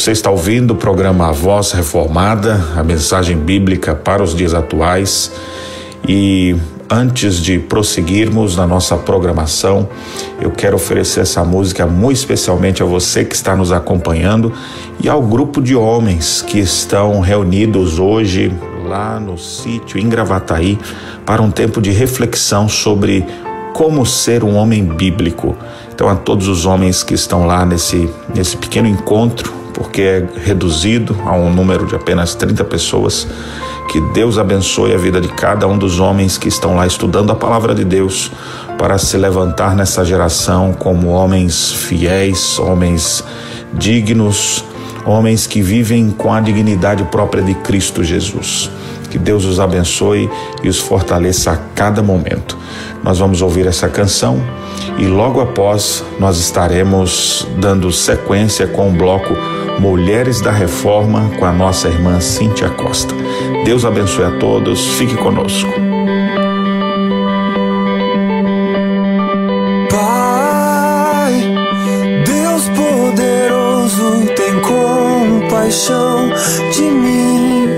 Você está ouvindo o programa A Voz Reformada, a mensagem bíblica para os dias atuais. E antes de prosseguirmos na nossa programação, eu quero oferecer essa música muito especialmente a você que está nos acompanhando e ao grupo de homens que estão reunidos hoje lá no sítio em Gravataí para um tempo de reflexão sobre como ser um homem bíblico. Então, a todos os homens que estão lá nesse pequeno encontro, porque é reduzido a um número de apenas 30 pessoas, que Deus abençoe a vida de cada um dos homens que estão lá estudando a palavra de Deus para se levantar nessa geração como homens fiéis, homens dignos, homens que vivem com a dignidade própria de Cristo Jesus. Que Deus os abençoe e os fortaleça a cada momento. Nós vamos ouvir essa canção e logo após nós estaremos dando sequência com o bloco Mulheres da Reforma com a nossa irmã Cíntia Costa. Deus abençoe a todos, fique conosco. Pai, Deus poderoso, tem compaixão de mim.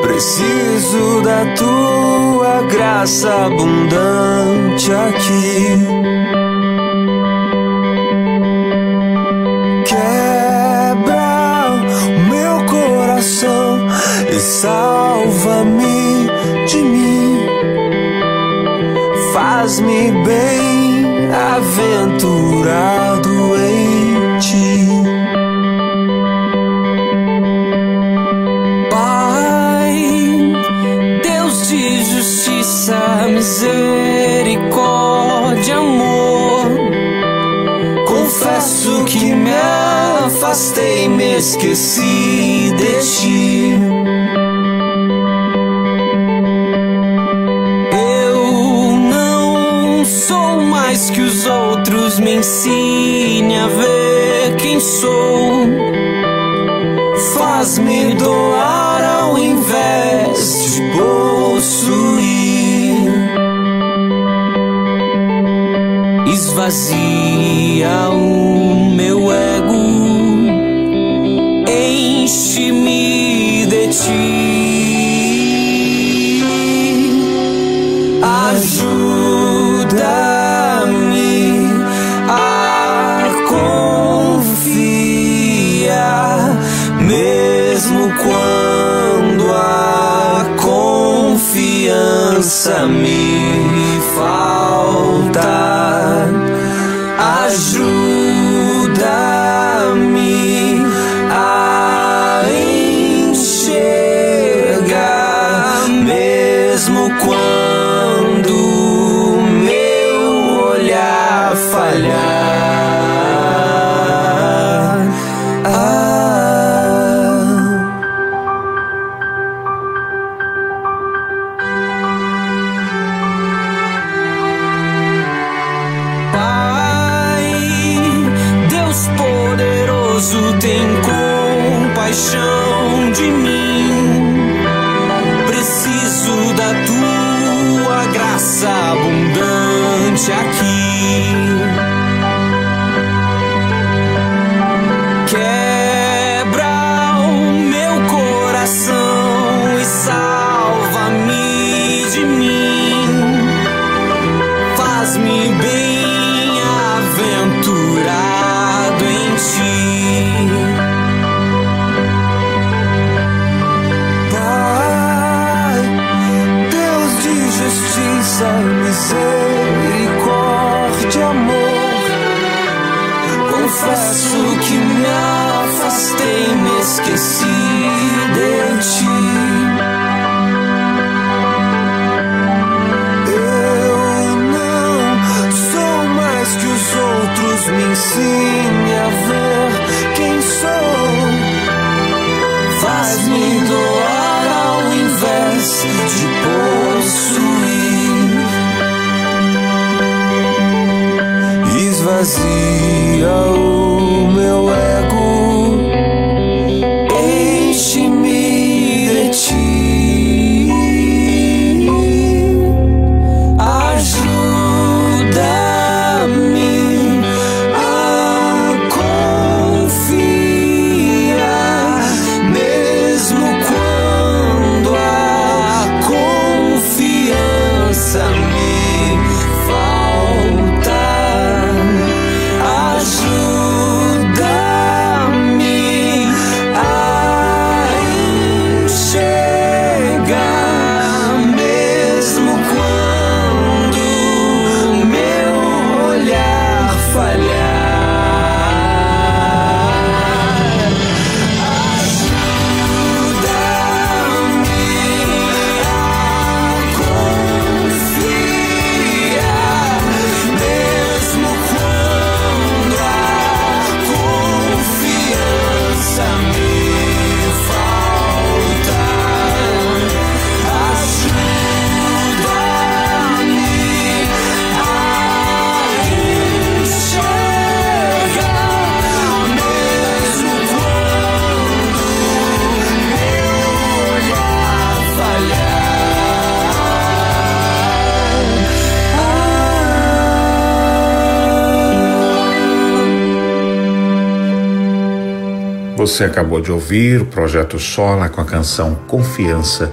Preciso da tua graça abundante aqui. Quebra o meu coração e salva-me de mim. Faz-me bem-aventurado em ti. Misericórdia, amor. Confesso que me afastei, me esqueci de ti. Eu não sou mais que os outros, me ensine a ver quem sou. Faz-me doar ao invés de possuir. Esvazia o meu ego, enche-me de ti. Ajuda-me a confiar, mesmo quando a confiança me falta. Ajuda-me a enxergar, mesmo quando meu olhar falhar. Tem compaixão de mim. Preciso da tua graça abundante aqui. Quebra o meu coração e salva-me de mim. Faz-me bem-aventurado em ti. Misericórdia, amor. Confesso que me afastei, me esqueci de ti. Eu não sou mais que os outros, me ensine a ver quem sou. Faz-me doar ao invés de possuir. Esvazia o meu ego, enche-me de ti. Ajuda-me a confiar. Você acabou de ouvir o Projeto Sola com a canção Confiança.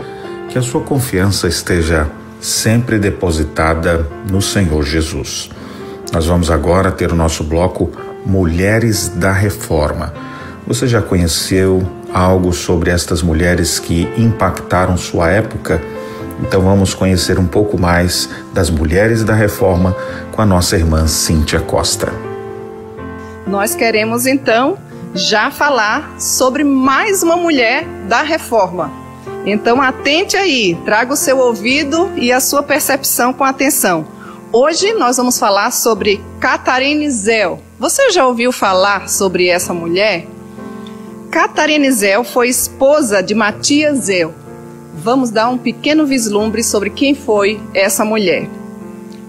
Que a sua confiança esteja sempre depositada no Senhor Jesus. Nós vamos agora ter o nosso bloco Mulheres da Reforma. Você já conheceu algo sobre estas mulheres que impactaram sua época? Então vamos conhecer um pouco mais das Mulheres da Reforma com a nossa irmã Cíntia Costa. Nós queremos então já falar sobre mais uma mulher da Reforma. Então atente aí, traga o seu ouvido e a sua percepção com atenção. Hoje nós vamos falar sobre Catharine Zell. Você já ouviu falar sobre essa mulher? Catharine Zell foi esposa de Matthias Zell. Vamos dar um pequeno vislumbre sobre quem foi essa mulher.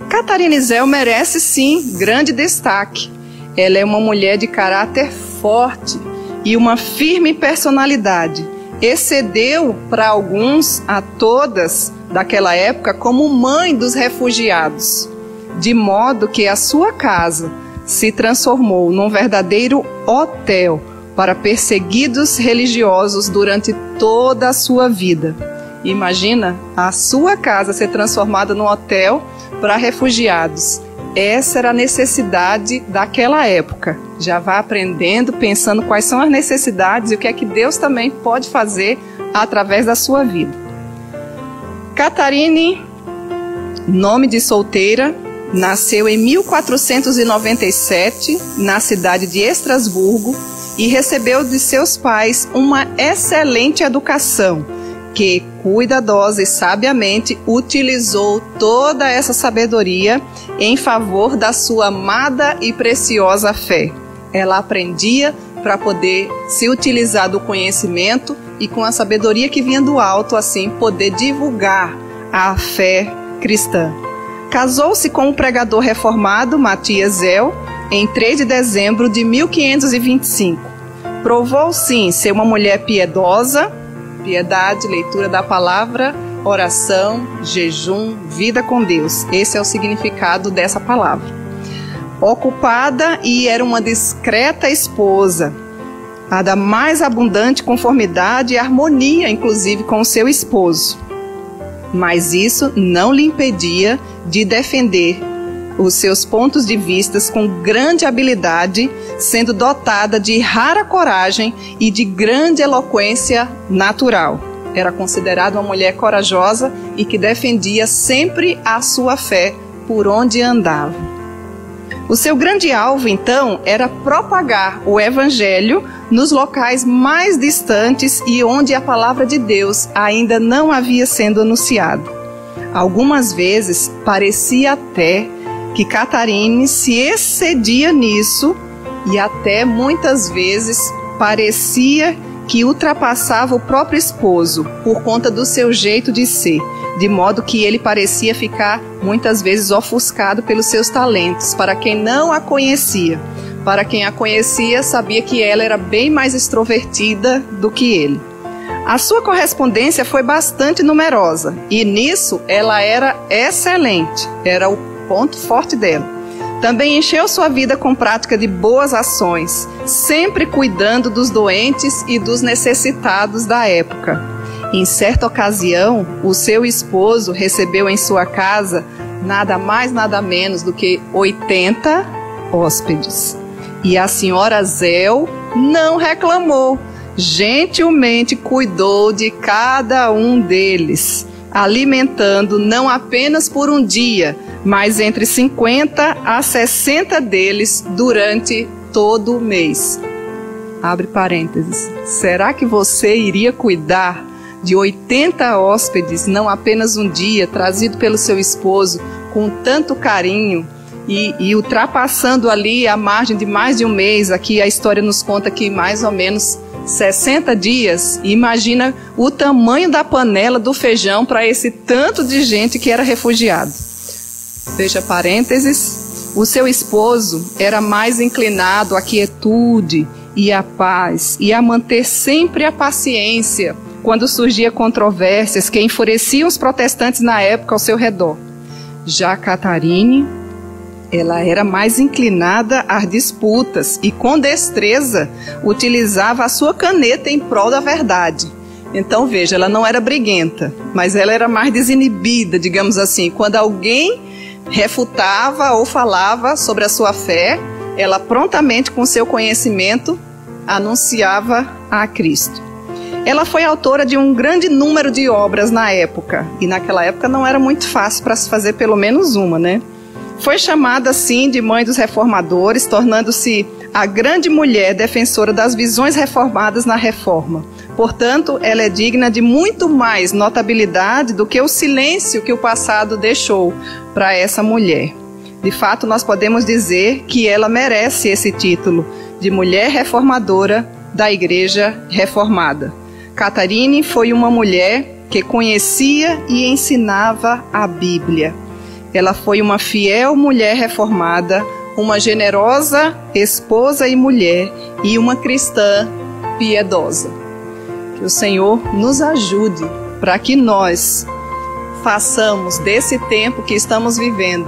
Catharine Zell merece sim grande destaque. Ela é uma mulher de caráter forte e uma firme personalidade. Excedeu para alguns, a todas daquela época, como mãe dos refugiados, de modo que a sua casa se transformou num verdadeiro hotel para perseguidos religiosos durante toda a sua vida. Imagina a sua casa ser transformada num hotel para refugiados. Essa era a necessidade daquela época. Já vá aprendendo, pensando quais são as necessidades e o que é que Deus também pode fazer através da sua vida. Catharine, nome de solteira, nasceu em 1497 na cidade de Estrasburgo e recebeu de seus pais uma excelente educação, que cuidadosa e sabiamente utilizou toda essa sabedoria em favor da sua amada e preciosa fé. Ela aprendia para poder se utilizar do conhecimento e com a sabedoria que vinha do alto, assim, poder divulgar a fé cristã. Casou-se com o pregador reformado Matthias Zell em 3 de dezembro de 1525. Provou, sim, ser uma mulher piedosa, piedade, leitura da palavra, oração, jejum, vida com Deus. Esse é o significado dessa palavra. Ocupada e era uma discreta esposa, a da mais abundante conformidade e harmonia, inclusive, com o seu esposo. Mas isso não lhe impedia de defender os seus pontos de vista com grande habilidade, sendo dotada de rara coragem e de grande eloquência natural. Era considerada uma mulher corajosa e que defendia sempre a sua fé por onde andava. O seu grande alvo, então, era propagar o Evangelho nos locais mais distantes e onde a palavra de Deus ainda não havia sido anunciada. Algumas vezes parecia até que Catharine se excedia nisso e até muitas vezes parecia que ultrapassava o próprio esposo por conta do seu jeito de ser, de modo que ele parecia ficar muitas vezes ofuscado pelos seus talentos, para quem não a conhecia. Para quem a conhecia, sabia que ela era bem mais extrovertida do que ele. A sua correspondência foi bastante numerosa e nisso ela era excelente, era o ponto forte dela. Também encheu sua vida com prática de boas ações, sempre cuidando dos doentes e dos necessitados da época. Em certa ocasião, o seu esposo recebeu em sua casa nada mais nada menos do que 80 hóspedes. E a senhora Zell não reclamou, gentilmente cuidou de cada um deles, alimentando não apenas por um dia, mas entre 50 a 60 deles durante todo o mês. Abre parênteses. Será que você iria cuidar de 80 hóspedes, não apenas um dia, trazido pelo seu esposo, com tanto carinho e ultrapassando ali a margem de mais de um mês? Aqui a história nos conta que mais ou menos 60 dias. E imagina o tamanho da panela do feijão para esse tanto de gente que era refugiado. Fecha parênteses. O seu esposo era mais inclinado à quietude e à paz e a manter sempre a paciência quando surgia controvérsias que enfureciam os protestantes na época ao seu redor. Já Catharine ela era mais inclinada às disputas e, com destreza, utilizava a sua caneta em prol da verdade. Então, veja, ela não era briguenta, mas ela era mais desinibida, digamos assim. Quando alguém refutava ou falava sobre a sua fé, ela prontamente, com seu conhecimento, anunciava a Cristo. Ela foi autora de um grande número de obras na época, e naquela época não era muito fácil para se fazer pelo menos uma, né? Foi chamada assim de mãe dos reformadores, tornando-se a grande mulher defensora das visões reformadas na Reforma. Portanto, ela é digna de muito mais notabilidade do que o silêncio que o passado deixou para essa mulher. De fato, nós podemos dizer que ela merece esse título de mulher reformadora da Igreja Reformada. Catarine foi uma mulher que conhecia e ensinava a Bíblia. Ela foi uma fiel mulher reformada, uma generosa esposa e mulher e uma cristã piedosa. Que o Senhor nos ajude para que nós façamos desse tempo que estamos vivendo,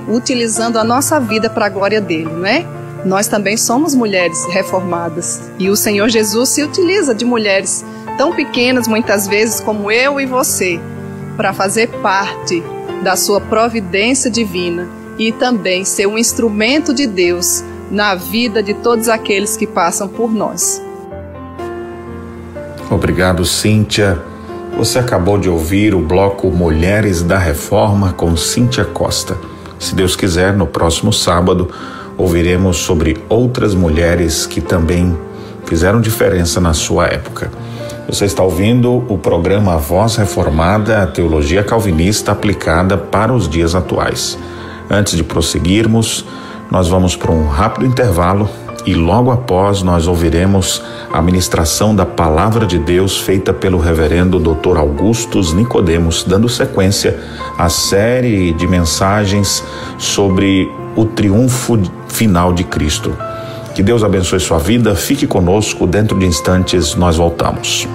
utilizando a nossa vida para a glória dele, não é? Nós também somos mulheres reformadas e o Senhor Jesus se utiliza de mulheres tão pequenas, muitas vezes, como eu e você, para fazer parte da sua providência divina e também ser um instrumento de Deus na vida de todos aqueles que passam por nós. Obrigado, Cíntia. Você acabou de ouvir o bloco Mulheres da Reforma com Cíntia Costa. Se Deus quiser, no próximo sábado, ouviremos sobre outras mulheres que também fizeram diferença na sua época. Você está ouvindo o programa Voz Reformada, a teologia calvinista aplicada para os dias atuais. Antes de prosseguirmos, nós vamos para um rápido intervalo e logo após nós ouviremos a ministração da Palavra de Deus feita pelo reverendo Dr. Augustus Nicodemos, dando sequência à série de mensagens sobre o triunfo final de Cristo. Que Deus abençoe sua vida, fique conosco, dentro de instantes nós voltamos.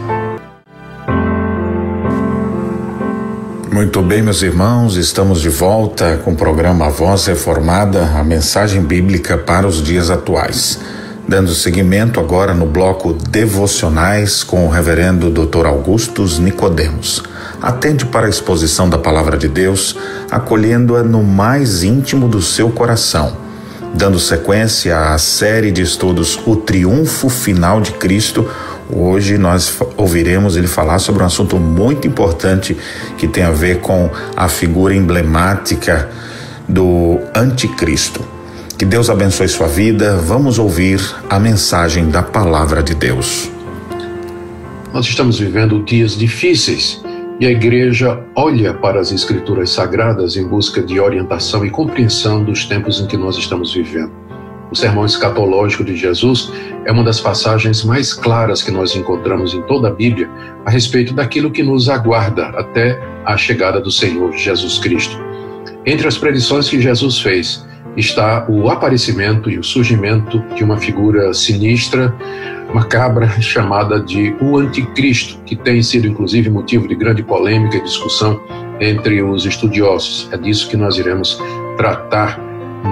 Muito bem, meus irmãos, estamos de volta com o programa Voz Reformada, a mensagem bíblica para os dias atuais. Dando seguimento agora no bloco Devocionais com o reverendo Dr. Augustus Nicodemos. Atente para a exposição da Palavra de Deus, acolhendo-a no mais íntimo do seu coração. Dando sequência à série de estudos O Triunfo Final de Cristo, hoje nós ouviremos ele falar sobre um assunto muito importante que tem a ver com a figura emblemática do Anticristo. Que Deus abençoe sua vida. Vamos ouvir a mensagem da Palavra de Deus. Nós estamos vivendo dias difíceis e a igreja olha para as Escrituras Sagradas em busca de orientação e compreensão dos tempos em que nós estamos vivendo. O sermão escatológico de Jesus é uma das passagens mais claras que nós encontramos em toda a Bíblia a respeito daquilo que nos aguarda até a chegada do Senhor Jesus Cristo. Entre as predições que Jesus fez está o aparecimento e o surgimento de uma figura sinistra, macabra, chamada de o Anticristo, que tem sido inclusive motivo de grande polêmica e discussão entre os estudiosos. É disso que nós iremos tratar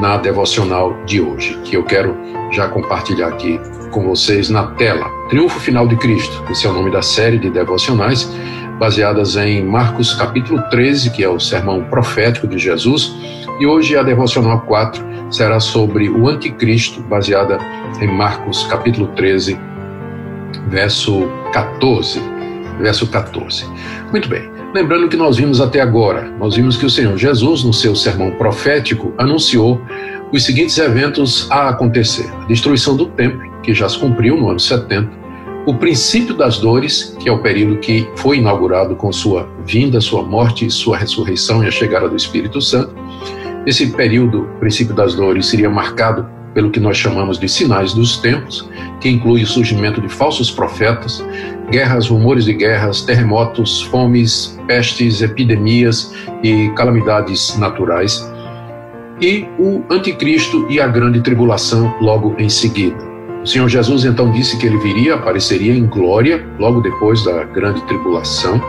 na devocional de hoje, que eu quero já compartilhar aqui com vocês na tela. Triunfo Final de Cristo, esse é o nome da série de devocionais baseadas em Marcos capítulo 13, que é o sermão profético de Jesus, e hoje a devocional 4 será sobre o Anticristo, baseada em Marcos capítulo 13, verso 14. Muito bem, lembrando que nós vimos até agora, nós vimos que o Senhor Jesus, no seu sermão profético, anunciou os seguintes eventos a acontecer: a destruição do templo, que já se cumpriu no ano 70, o princípio das dores, que é o período que foi inaugurado com sua vinda, sua morte, sua ressurreição e a chegada do Espírito Santo. Esse período, princípio das dores, seria marcado pelo que nós chamamos de sinais dos tempos, que inclui o surgimento de falsos profetas, guerras, rumores de guerras, terremotos, fomes, pestes, epidemias e calamidades naturais, e o Anticristo e a grande tribulação logo em seguida. O Senhor Jesus então disse que ele viria, apareceria em glória logo depois da grande tribulação,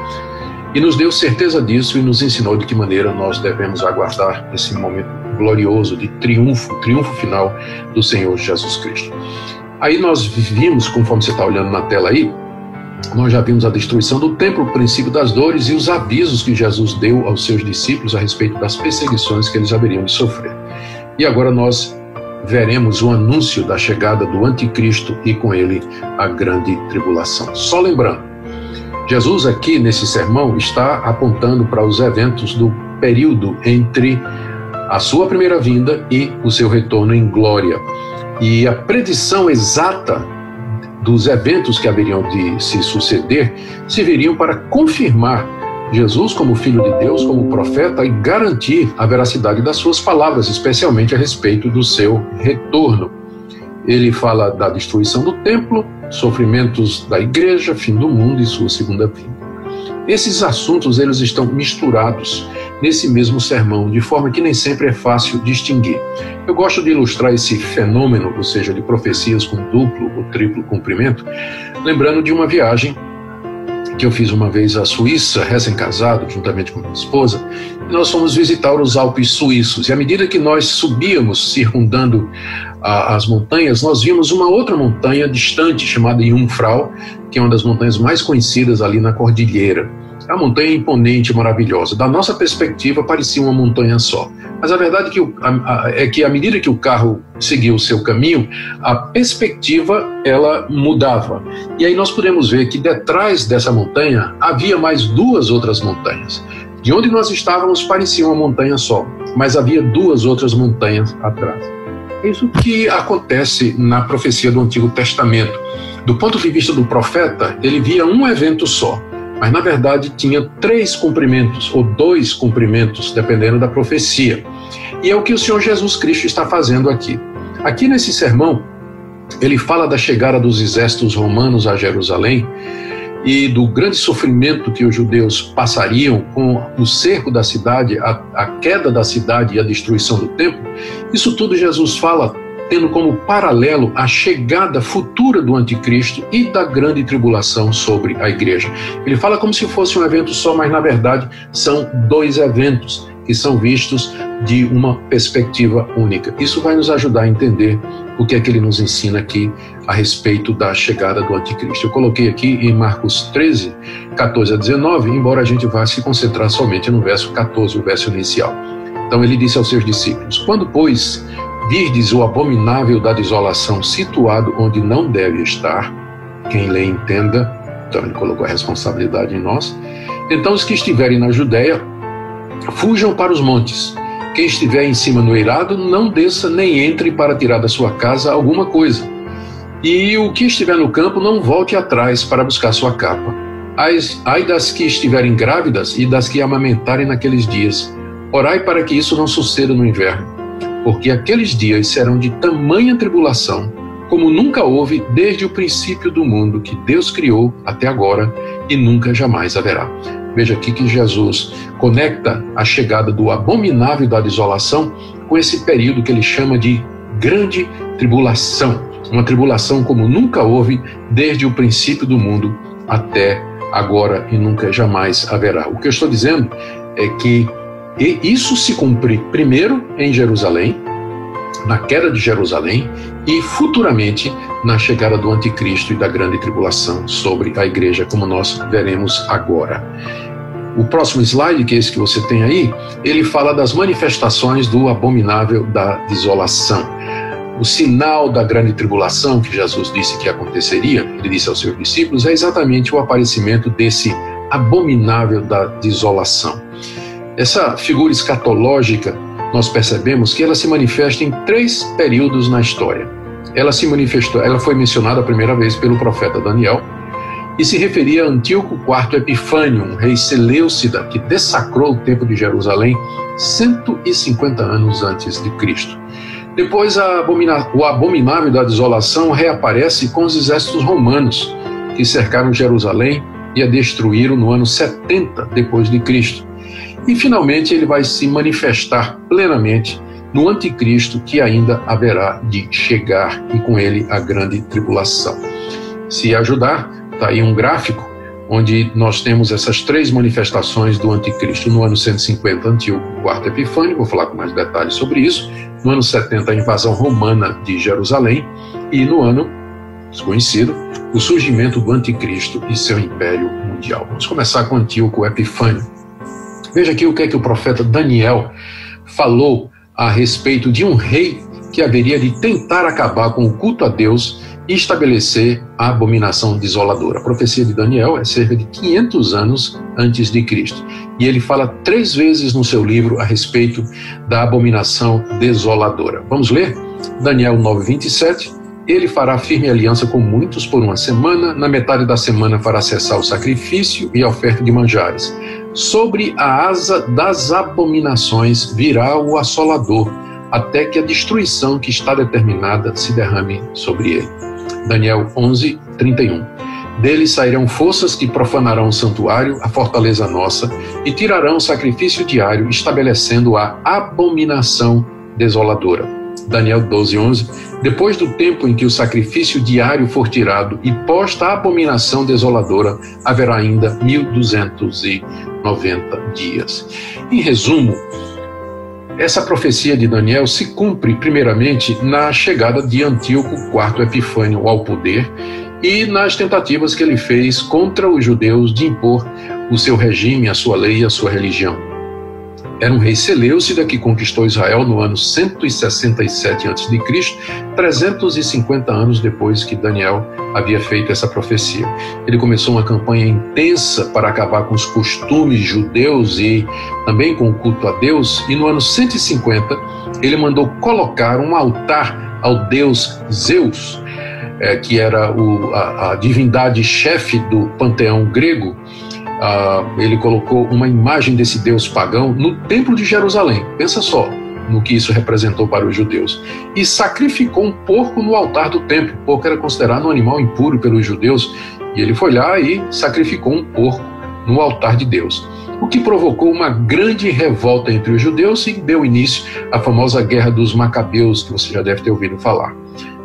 e nos deu certeza disso e nos ensinou de que maneira nós devemos aguardar esse momento glorioso de triunfo final do Senhor Jesus Cristo. Aí nós vimos, conforme você está olhando na tela aí, nós já vimos a destruição do templo, o princípio das dores e os avisos que Jesus deu aos seus discípulos a respeito das perseguições que eles haveriam de sofrer. E agora nós veremos o anúncio da chegada do anticristo e com ele a grande tribulação. Só lembrando, Jesus aqui nesse sermão está apontando para os eventos do período entre a sua primeira vinda e o seu retorno em glória. E a predição exata dos eventos que haveriam de se suceder serviriam para confirmar Jesus como Filho de Deus, como profeta, e garantir a veracidade das suas palavras, especialmente a respeito do seu retorno. Ele fala da destruição do templo, sofrimentos da igreja, fim do mundo e sua segunda vinda. Esses assuntos eles estão misturados nesse mesmo sermão, de forma que nem sempre é fácil distinguir. Eu gosto de ilustrar esse fenômeno, ou seja, de profecias com duplo ou triplo cumprimento, lembrando de uma viagem que eu fiz uma vez à Suíça, recém-casado, juntamente com minha esposa, e nós fomos visitar os Alpes suíços. E à medida que nós subíamos, circundando as montanhas, nós vimos uma outra montanha distante, chamada Jungfrau, que é uma das montanhas mais conhecidas ali na cordilheira. É uma montanha imponente, maravilhosa. Da nossa perspectiva, parecia uma montanha só. Mas a verdade é que à medida que o carro seguia o seu caminho, a perspectiva ela mudava. E aí nós podemos ver que detrás dessa montanha havia mais duas outras montanhas. De onde nós estávamos parecia uma montanha só, mas havia duas outras montanhas atrás. É isso que acontece na profecia do Antigo Testamento. Do ponto de vista do profeta, ele via um evento só, mas na verdade tinha 3 cumprimentos, ou 2 cumprimentos, dependendo da profecia. E é o que o Senhor Jesus Cristo está fazendo aqui. Aqui nesse sermão, ele fala da chegada dos exércitos romanos a Jerusalém e do grande sofrimento que os judeus passariam com o cerco da cidade, a queda da cidade e a destruição do templo. Isso tudo Jesus fala tendo como paralelo a chegada futura do anticristo e da grande tribulação sobre a igreja. Ele fala como se fosse um evento só, mas na verdade são 2 eventos que são vistos de uma perspectiva única. Isso vai nos ajudar a entender o que é que ele nos ensina aqui a respeito da chegada do anticristo. Eu coloquei aqui em Marcos 13, 14 a 19, embora a gente vá se concentrar somente no verso 14, o verso inicial. Então ele disse aos seus discípulos: quando, pois, virdes o abominável da desolação situado onde não deve estar, quem lê entenda, então ele colocou a responsabilidade em nós, então os que estiverem na Judéia, fujam para os montes. Quem estiver em cima no eirado, não desça nem entre para tirar da sua casa alguma coisa. E o que estiver no campo, não volte atrás para buscar sua capa. Ai das que estiverem grávidas e das que amamentarem naqueles dias. Orai para que isso não suceda no inverno, porque aqueles dias serão de tamanha tribulação, como nunca houve desde o princípio do mundo que Deus criou até agora e nunca jamais haverá. Veja aqui que Jesus conecta a chegada do abominável da desolação com esse período que ele chama de grande tribulação. Uma tribulação como nunca houve desde o princípio do mundo até agora e nunca jamais haverá. O que eu estou dizendo é que isso se cumpre primeiro em Jerusalém, na queda de Jerusalém, e futuramente na chegada do anticristo e da grande tribulação sobre a igreja, como nós veremos agora. O próximo slide, que é esse que você tem aí, ele fala das manifestações do abominável da desolação. O sinal da grande tribulação que Jesus disse que aconteceria, ele disse aos seus discípulos, é exatamente o aparecimento desse abominável da desolação. Essa figura escatológica, nós percebemos que ela se manifesta em 3 períodos na história. Ela foi mencionada a primeira vez pelo profeta Daniel e se referia a Antíoco IV Epifânio, um rei seleucida que dessacrou o templo de Jerusalém 150 anos antes de Cristo. Depois o abominável da desolação reaparece com os exércitos romanos que cercaram Jerusalém e a destruíram no ano 70 depois de Cristo. E finalmente ele vai se manifestar plenamente no anticristo que ainda haverá de chegar e com ele a grande tribulação. Se ajudar, está aí um gráfico onde nós temos essas três manifestações do anticristo. No ano 150, Antíoco IV Epifânio, vou falar com mais detalhes sobre isso. No ano 70, a invasão romana de Jerusalém. E no ano desconhecido, o surgimento do anticristo e seu império mundial. Vamos começar com Antíoco Epifânio. Veja aqui o que é que o profeta Daniel falou a respeito de um rei que haveria de tentar acabar com o culto a Deus e estabelecer a abominação desoladora. A profecia de Daniel é cerca de 500 anos antes de Cristo. E ele fala 3 vezes no seu livro a respeito da abominação desoladora. Vamos ler? Daniel 9:27. Ele fará firme aliança com muitos por 1 semana. Na metade da semana fará cessar o sacrifício e a oferta de manjares. Sobre a asa das abominações virá o assolador, até que a destruição que está determinada se derrame sobre ele. Daniel 11:31. Deles sairão forças que profanarão o santuário, a fortaleza nossa, e tirarão o sacrifício diário, estabelecendo a abominação desoladora. Daniel 12:11. Depois do tempo em que o sacrifício diário for tirado e posta a abominação desoladora, haverá ainda 1290 dias. Em resumo, essa profecia de Daniel se cumpre primeiramente na chegada de Antíoco IV Epifânio ao poder e nas tentativas que ele fez contra os judeus de impor o seu regime, a sua lei e a sua religião. Era um rei Seleucida que conquistou Israel no ano 167 a.C., 350 anos depois que Daniel havia feito essa profecia. Ele começou uma campanha intensa para acabar com os costumes judeus e também com o culto a Deus, e no ano 150 ele mandou colocar um altar ao deus Zeus, que era a divindade chefe do panteão grego. Ele colocou uma imagem desse deus pagão no templo de Jerusalém. Pensa só no que isso representou para os judeus. E sacrificou um porco no altar do templo. O porco era considerado um animal impuro pelos judeus. E ele foi lá e sacrificou um porco no altar de Deus. O que provocou uma grande revolta entre os judeus e deu início à famosa Guerra dos Macabeus, que você já deve ter ouvido falar.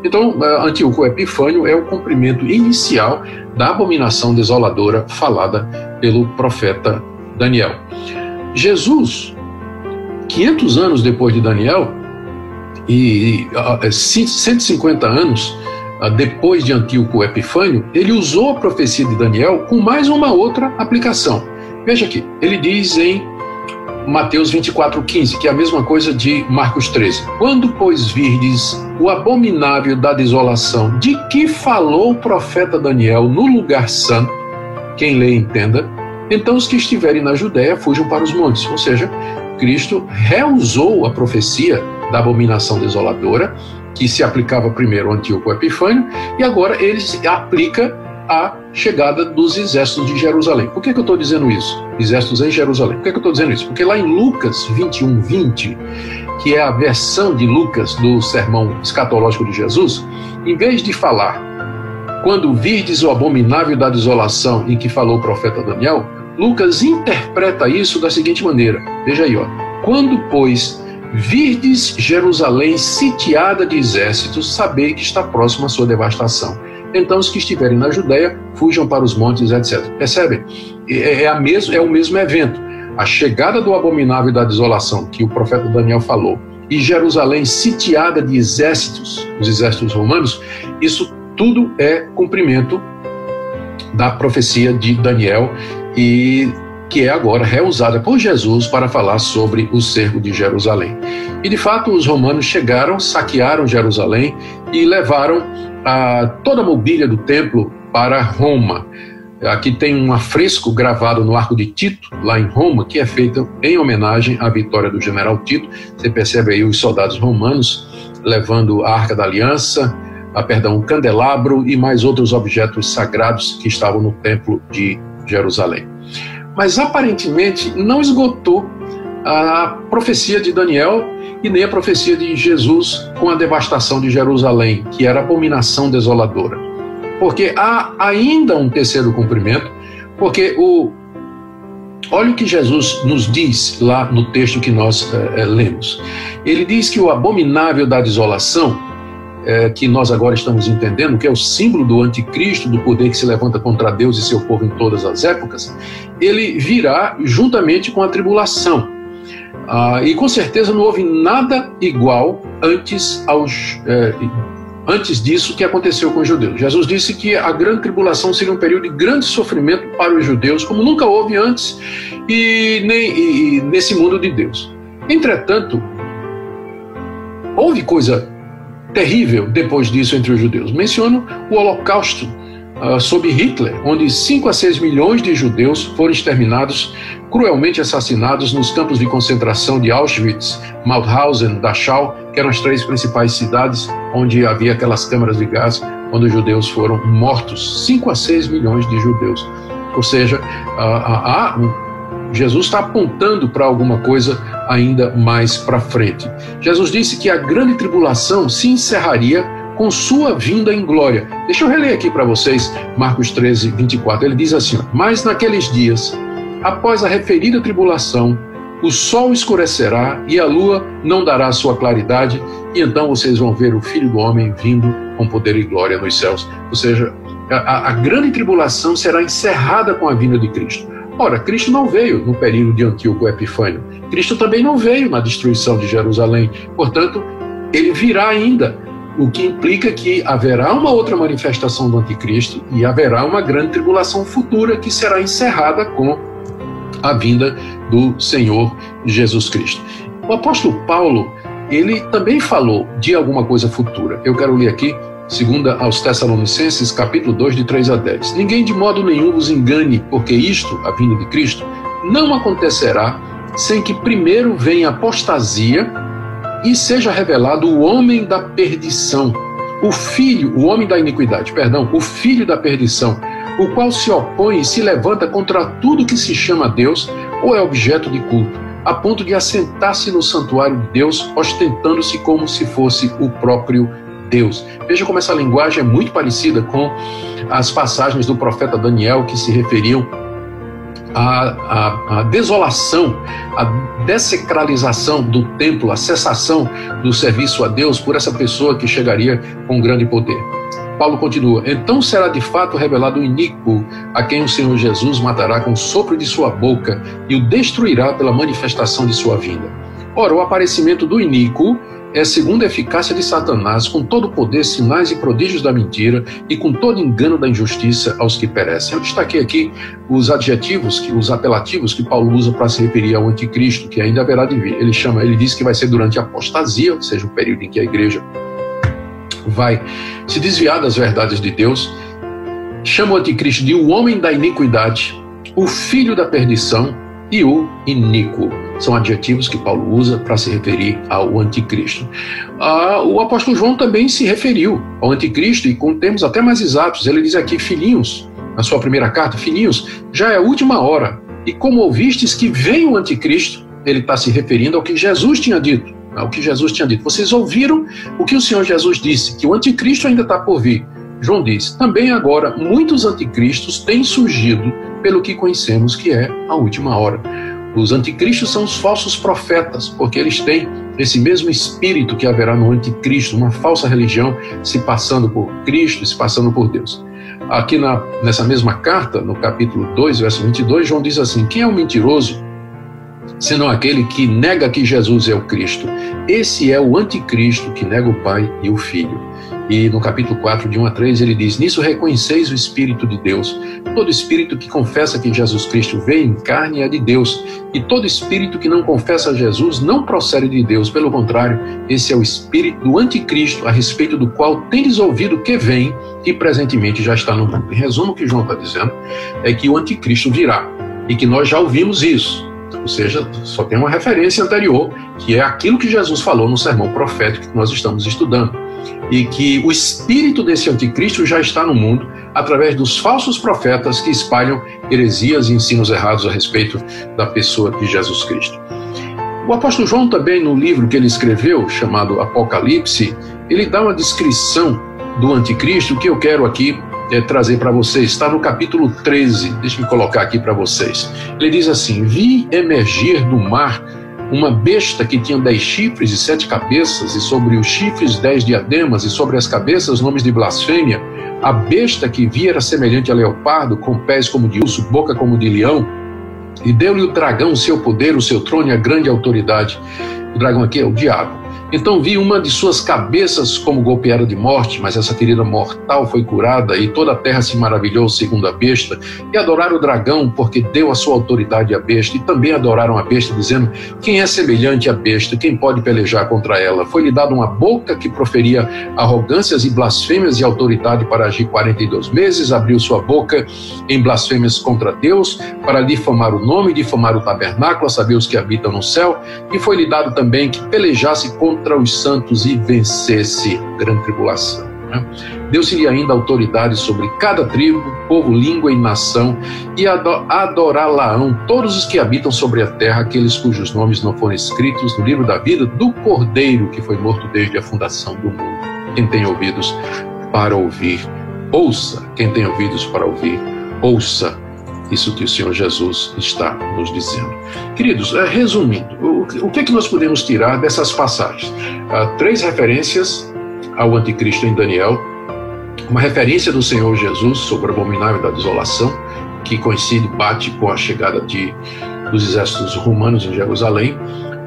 Então, Antíoco Epifânio é o cumprimento inicial da abominação desoladora falada pelo profeta Daniel. Jesus, 500 anos depois de Daniel, e 150 anos depois de Antíoco Epifânio, ele usou a profecia de Daniel com mais uma outra aplicação. Veja aqui, ele diz em Mateus 24:15, que é a mesma coisa de Marcos 13. Quando, pois, virdes o abominável da desolação, de que falou o profeta Daniel no lugar santo, quem lê entenda, então os que estiverem na Judéia fujam para os montes. Ou seja, Cristo reusou a profecia da abominação desoladora, que se aplicava primeiro ao Antíoco Epifânio, e agora ele aplica a chegada dos exércitos de Jerusalém. Por que eu estou dizendo isso? Exércitos em Jerusalém. Por que eu estou dizendo isso? Porque lá em Lucas 21:20, que é a versão de Lucas do sermão escatológico de Jesus, em vez de falar quando virdes o abominável da desolação em que falou o profeta Daniel, Lucas interpreta isso da seguinte maneira. Veja aí, ó. Quando, pois, virdes Jerusalém sitiada de exércitos, sabei que está próxima a sua devastação. Então os que estiverem na Judéia fujam para os montes, etc. Percebem? É o mesmo evento. A chegada do abominável da desolação que o profeta Daniel falou e Jerusalém sitiada de exércitos, os exércitos romanos, isso tudo é cumprimento da profecia de Daniel e que é agora reusada por Jesus para falar sobre o cerco de Jerusalém. E de fato os romanos chegaram, saquearam Jerusalém e levaram toda a mobília do templo para Roma. Aqui tem um afresco gravado no Arco de Tito, lá em Roma, que é feito em homenagem à vitória do general Tito. Você percebe aí os soldados romanos levando a Arca da Aliança, o candelabro e mais outros objetos sagrados que estavam no templo de Jerusalém. Mas aparentemente não esgotou a profecia de Daniel e nem a profecia de Jesus com a devastação de Jerusalém, que era a abominação desoladora. Porque há ainda um terceiro cumprimento, porque olha o que Jesus nos diz lá no texto que nós lemos. Ele diz que o abominável da desolação que nós agora estamos entendendo, que é o símbolo do anticristo, do poder que se levanta contra Deus e seu povo em todas as épocas, ele virá juntamente com a tribulação. E com certeza não houve nada igual antes disso que aconteceu com os judeus. Jesus disse que a grande tribulação seria um período de grande sofrimento para os judeus, como nunca houve antes e nesse mundo de Deus. Entretanto, houve coisa terrível depois disso entre os judeus. Menciono o Holocausto sob Hitler, onde 5 a 6 milhões de judeus foram exterminados, cruelmente assassinados nos campos de concentração de Auschwitz, Mauthausen, Dachau, que eram as 3 principais cidades onde havia aquelas câmaras de gás, onde os judeus foram mortos. 5 a 6 milhões de judeus. Ou seja, Jesus está apontando para alguma coisa ainda mais para frente. Jesus disse que a grande tribulação se encerraria com sua vinda em glória. Deixa eu reler aqui para vocês Marcos 13, 24. Ele diz assim: mas naqueles dias, após a referida tribulação, o sol escurecerá e a lua não dará sua claridade, e então vocês vão ver o Filho do Homem vindo com poder e glória nos céus. Ou seja, a grande tribulação será encerrada com a vinda de Cristo. Ora, Cristo não veio no período de Antíoco Epifânio. Cristo também não veio na destruição de Jerusalém. Portanto, ele virá ainda, o que implica que haverá uma outra manifestação do anticristo e haverá uma grande tribulação futura que será encerrada com a vinda do Senhor Jesus Cristo. O apóstolo Paulo, ele também falou de alguma coisa futura. Eu quero ler aqui, 2 aos Tessalonicenses, capítulo 2, de 3 a 10. Ninguém de modo nenhum vos engane, porque isto, a vinda de Cristo, não acontecerá sem que primeiro venha a apostasia e seja revelado o homem da perdição, o homem da iniquidade, o filho da perdição, o qual se opõe e se levanta contra tudo que se chama Deus ou é objeto de culto, a ponto de assentar-se no santuário de Deus, ostentando-se como se fosse o próprio Deus. Veja como essa linguagem é muito parecida com as passagens do profeta Daniel que se referiam a desolação, a dessacralização do templo, a cessação do serviço a Deus por essa pessoa que chegaria com grande poder. Paulo continua: então será de fato revelado o iníquo, a quem o Senhor Jesus matará com o sopro de sua boca e o destruirá pela manifestação de sua vinda. Ora, o aparecimento do iníquo é segundo a eficácia de Satanás, com todo o poder, sinais e prodígios da mentira e com todo engano da injustiça aos que perecem. Eu destaquei aqui os adjetivos, os apelativos que Paulo usa para se referir ao anticristo, que ainda haverá de vir. Ele diz que vai ser durante a apostasia, ou seja, o período em que a igreja vai se desviar das verdades de Deus. Chama o anticristo de o homem da iniquidade, o filho da perdição e o iníquo. São adjetivos que Paulo usa para se referir ao anticristo. O apóstolo João também se referiu ao anticristo, e com termos até mais exatos. Ele diz aqui: filhinhos, na sua primeira carta, filhinhos, já é a última hora, e como ouvistes que vem o anticristo, ele está se referindo ao que Jesus tinha dito. Vocês ouviram o que o Senhor Jesus disse, que o anticristo ainda está por vir. João diz: também agora muitos anticristos têm surgido, pelo que conhecemos que é a última hora. Os anticristos são os falsos profetas, porque eles têm esse mesmo espírito que haverá no anticristo, uma falsa religião se passando por Cristo, se passando por Deus. Aqui nessa mesma carta, no capítulo 2, verso 22, João diz assim: quem é o mentiroso, senão aquele que nega que Jesus é o Cristo? Esse é o anticristo que nega o Pai e o Filho. E no capítulo 4, de 1 a 3, ele diz: nisso reconheceis o Espírito de Deus. Todo espírito que confessa que Jesus Cristo veio em carne é de Deus, e todo espírito que não confessa Jesus não procede de Deus. Pelo contrário, esse é o espírito do anticristo, a respeito do qual tendes ouvido que vem e presentemente já está no mundo. Em resumo, o que João está dizendo é que o anticristo virá, e que nós já ouvimos isso. Ou seja, só tem uma referência anterior, que é aquilo que Jesus falou no sermão profético que nós estamos estudando. E que o espírito desse anticristo já está no mundo através dos falsos profetas que espalham heresias e ensinos errados a respeito da pessoa de Jesus Cristo. O apóstolo João também, no livro que ele escreveu, chamado Apocalipse, ele dá uma descrição do anticristo que eu quero aqui trazer para vocês. Está no capítulo 13, deixa eu colocar aqui para vocês. Ele diz assim: vi emergir do mar uma besta que tinha 10 chifres e 7 cabeças, e sobre os chifres 10 diademas, e sobre as cabeças nomes de blasfêmia. A besta que via era semelhante a leopardo, com pés como de urso, boca como de leão, e deu-lhe o dragão o seu poder, o seu trono e a grande autoridade. O dragão aqui é o diabo. Então vi uma de suas cabeças como golpeada de morte, mas essa ferida mortal foi curada, e toda a terra se maravilhou segundo a besta, e adoraram o dragão, porque deu a sua autoridade à besta, e também adoraram a besta, dizendo: quem é semelhante à besta? Quem pode pelejar contra ela? Foi-lhe dada uma boca que proferia arrogâncias e blasfêmias, e autoridade para agir 42 meses, abriu sua boca em blasfêmias contra Deus, para difamar o nome, difamar o tabernáculo, a saber, os que habitam no céu, e foi-lhe dado também que pelejasse contra os santos e vencesse grande tribulação. Deu-se-lhe ainda autoridade sobre cada tribo, povo, língua e nação, e adorá-la-ão todos os que habitam sobre a terra, aqueles cujos nomes não foram escritos no livro da vida do Cordeiro, que foi morto desde a fundação do mundo. Quem tem ouvidos para ouvir, ouça. Quem tem ouvidos para ouvir, ouça. Isso que o Senhor Jesus está nos dizendo. Queridos, resumindo, o que é que nós podemos tirar dessas passagens? 3 referências ao anticristo em Daniel, uma referência do Senhor Jesus sobre o abominável da desolação, que coincide, bate com a chegada dos exércitos romanos em Jerusalém,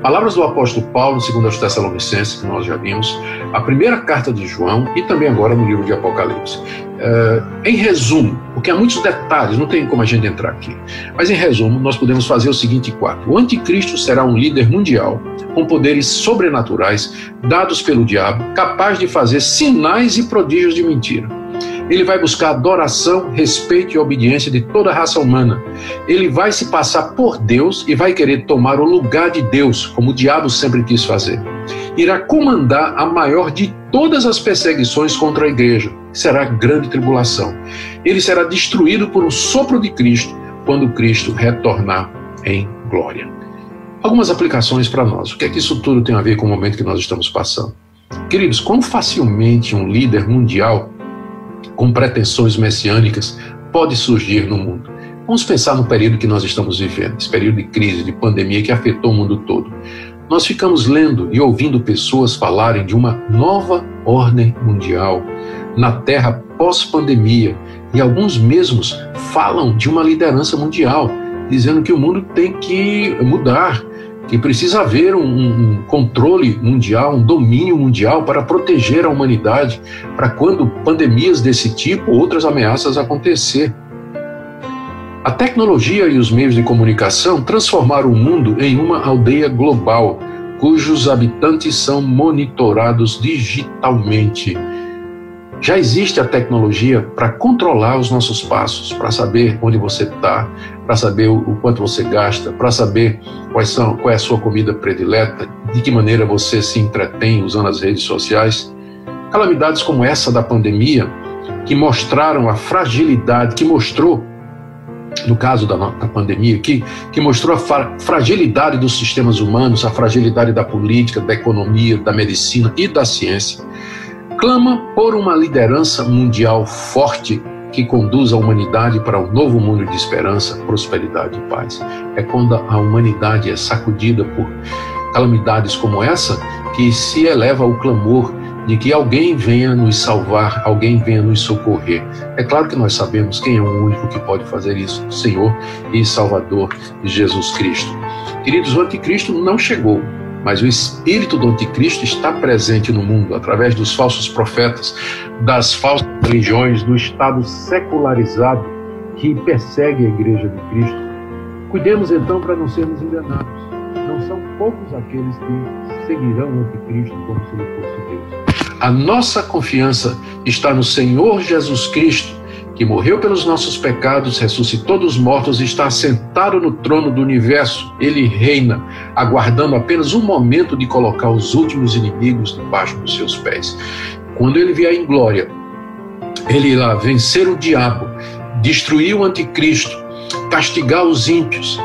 palavras do apóstolo Paulo, segundo aos Tessalonicenses, que nós já vimos, a primeira carta de João e também agora no livro de Apocalipse. Em resumo, porque há muitos detalhes, não tem como a gente entrar aqui, mas em resumo, nós podemos fazer o seguinte quadro: o anticristo será um líder mundial com poderes sobrenaturais dados pelo diabo, capaz de fazer sinais e prodígios de mentira. Ele vai buscar adoração, respeito e obediência de toda a raça humana. Ele vai se passar por Deus e vai querer tomar o lugar de Deus, como o diabo sempre quis fazer. Irá comandar a maior de todas as perseguições contra a igreja. Será grande tribulação. Ele será destruído por um sopro de Cristo, quando Cristo retornar em glória. Algumas aplicações para nós. O que é que isso tudo tem a ver com o momento que nós estamos passando? Queridos, quão facilmente um líder mundial com pretensões messiânicas pode surgir no mundo? Vamos pensar no período que nós estamos vivendo, esse período de crise, de pandemia que afetou o mundo todo. Nós ficamos lendo e ouvindo pessoas falarem de uma nova ordem mundial na Terra pós-pandemia, e alguns mesmos falam de uma liderança mundial, dizendo que o mundo tem que mudar, que precisa haver um controle mundial, um domínio mundial para proteger a humanidade, para quando pandemias desse tipo, outras ameaças acontecer. A tecnologia e os meios de comunicação transformaram o mundo em uma aldeia global, cujos habitantes são monitorados digitalmente. Já existe a tecnologia para controlar os nossos passos, para saber onde você está, para saber o quanto você gasta, para saber qual é a sua comida predileta, de que maneira você se entretém usando as redes sociais. Calamidades como essa da pandemia, que mostraram a fragilidade, que mostrou, no caso da pandemia, que mostrou a fragilidade dos sistemas humanos, a fragilidade da política, da economia, da medicina e da ciência, clama por uma liderança mundial forte que conduza a humanidade para um novo mundo de esperança, prosperidade e paz. É quando a humanidade é sacudida por calamidades como essa que se eleva o clamor de que alguém venha nos salvar, alguém venha nos socorrer. É claro que nós sabemos quem é o único que pode fazer isso: o Senhor e Salvador Jesus Cristo. Queridos, o anticristo não chegou, mas o espírito do anticristo está presente no mundo, através dos falsos profetas, das falsas religiões, do Estado secularizado que persegue a igreja de Cristo. Cuidemos então para não sermos enganados. Não são poucos aqueles que seguirão o anticristo como se ele fosse Deus. A nossa confiança está no Senhor Jesus Cristo, que morreu pelos nossos pecados, ressuscitou dos mortos e está assentado no trono do universo. Ele reina, aguardando apenas um momento de colocar os últimos inimigos debaixo dos seus pés. Quando ele vier em glória, ele irá vencer o diabo, destruir o anticristo, castigar os ímpios,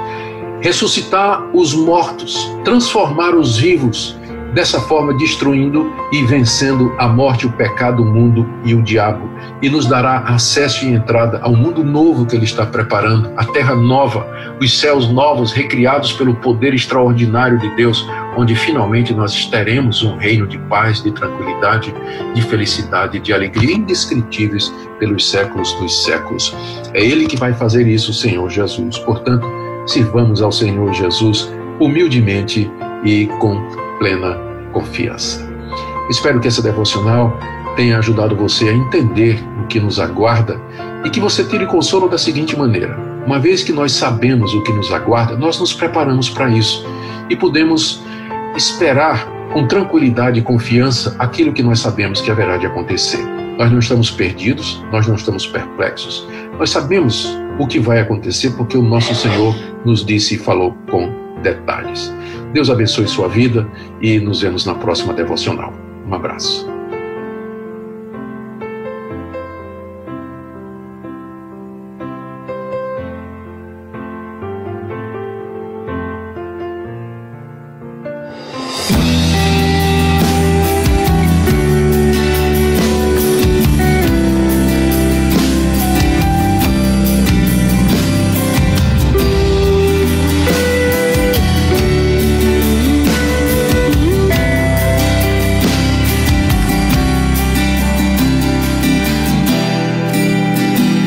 ressuscitar os mortos, transformar os vivos dessa forma destruindo e vencendo a morte, o pecado, o mundo e o diabo, e nos dará acesso e entrada ao mundo novo que Ele está preparando, a terra nova, os céus novos recriados pelo poder extraordinário de Deus, onde finalmente nós teremos um reino de paz, de tranquilidade, de felicidade, de alegria indescritíveis pelos séculos dos séculos. É Ele que vai fazer isso, o Senhor Jesus. Portanto, sirvamos ao Senhor Jesus humildemente e com plena confiança. Espero que essa devocional tenha ajudado você a entender o que nos aguarda e que você tire consolo da seguinte maneira: uma vez que nós sabemos o que nos aguarda, nós nos preparamos para isso e podemos esperar com tranquilidade e confiança aquilo que nós sabemos que haverá de acontecer. Nós não estamos perdidos, nós não estamos perplexos, nós sabemos o que vai acontecer porque o nosso Senhor nos disse e falou com detalhes. Deus abençoe sua vida e nos vemos na próxima devocional. Um abraço.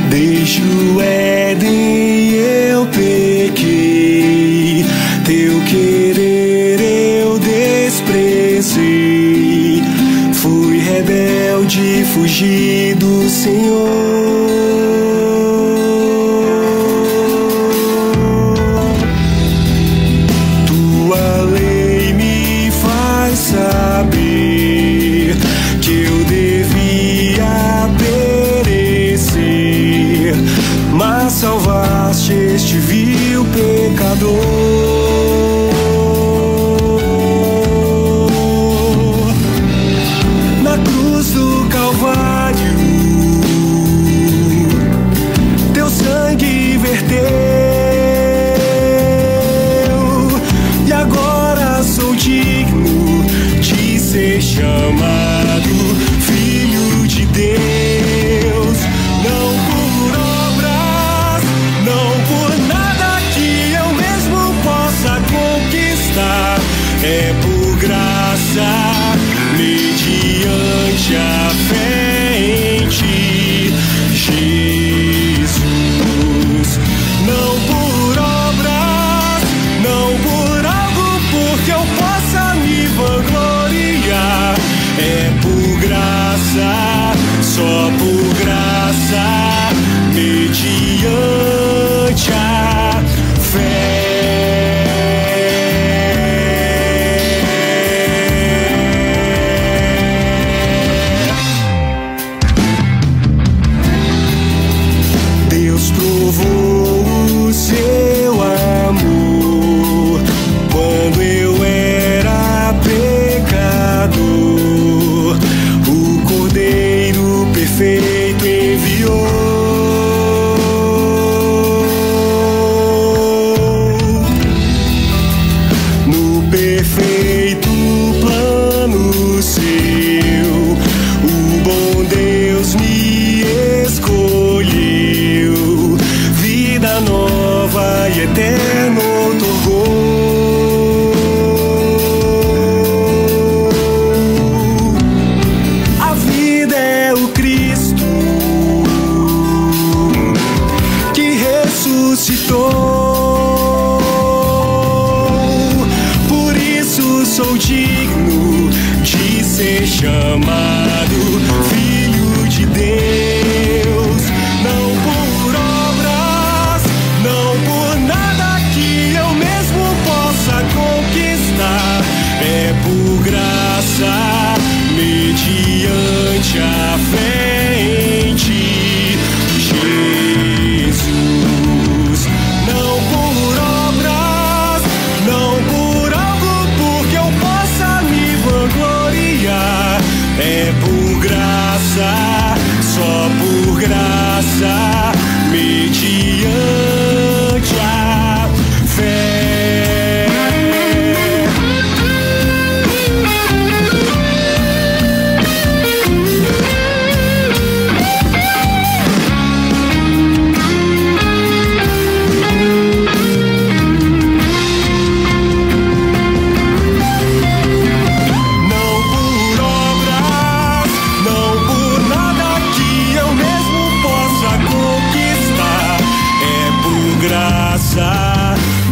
Desde o Éden eu pequei, teu querer eu desprezei, fui rebelde, fugi do Senhor. Tua lei me faz saber que eu devia perecer, mas salvaste este vil pecador. Na cruz do Calvário, teu sangue verteu, e agora sou digno de ser chamado filho de Deus. Não por obras, não por nada que eu mesmo possa conquistar, é por graça, mediante a fé em ti, Jesus. Não por obras, não por algo porque eu possa me vangloriar, é por graça, só por graça, mediante a fé. Deus provou o seu amor quando eu era pecador, o Cordeiro perfeito enviou. No perfeito plano seu, o bom Deus me escolheu, vida nova e eterna otorgou. A vida é o Cristo que ressuscitou, por isso sou digno de ser chamado filho de Deus. Não por obras, não por nada que eu mesmo possa conquistar, é por graça, mediante a fé em ti, Jesus. Não por obras, não por algo porque eu possa me vangloriar, é por graça,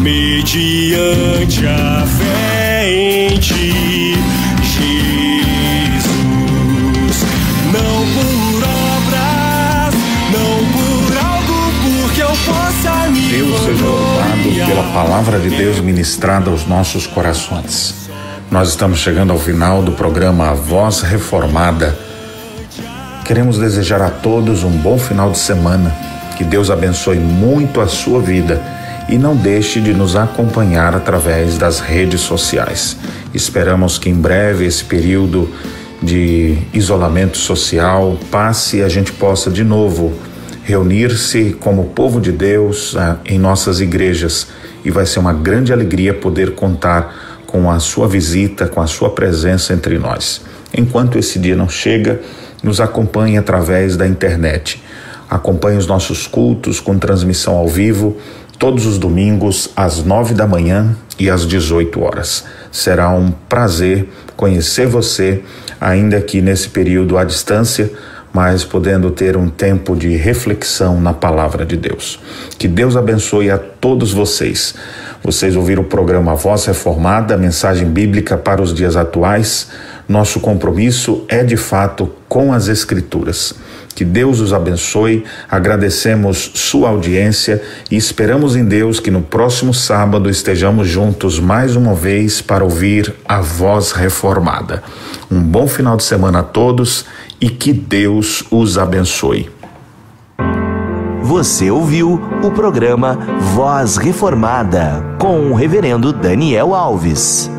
mediante a fé em ti, Jesus. Não por obras, não por algo porque eu possa me Deus seja louvado pela palavra de Deus ministrada aos nossos corações. Nós estamos chegando ao final do programa A Voz Reformada. Queremos desejar a todos um bom final de semana, que Deus abençoe muito a sua vida e não deixe de nos acompanhar através das redes sociais. Esperamos que em breve esse período de isolamento social passe e a gente possa de novo reunir-se como povo de Deus em nossas igrejas, e vai ser uma grande alegria poder contar com a sua visita, com a sua presença entre nós. Enquanto esse dia não chega, nos acompanhe através da internet. Acompanhe os nossos cultos com transmissão ao vivo, todos os domingos às 9 da manhã e às 18 horas. Será um prazer conhecer você, ainda que nesse período à distância, mas podendo ter um tempo de reflexão na palavra de Deus. Que Deus abençoe a todos vocês. Vocês ouviram o programa Voz Reformada, mensagem bíblica para os dias atuais. Nosso compromisso é de fato com as Escrituras. Que Deus os abençoe, agradecemos sua audiência e esperamos em Deus que no próximo sábado estejamos juntos mais uma vez para ouvir a Voz Reformada. Um bom final de semana a todos e que Deus os abençoe. Você ouviu o programa Voz Reformada com o reverendo Daniel Alves.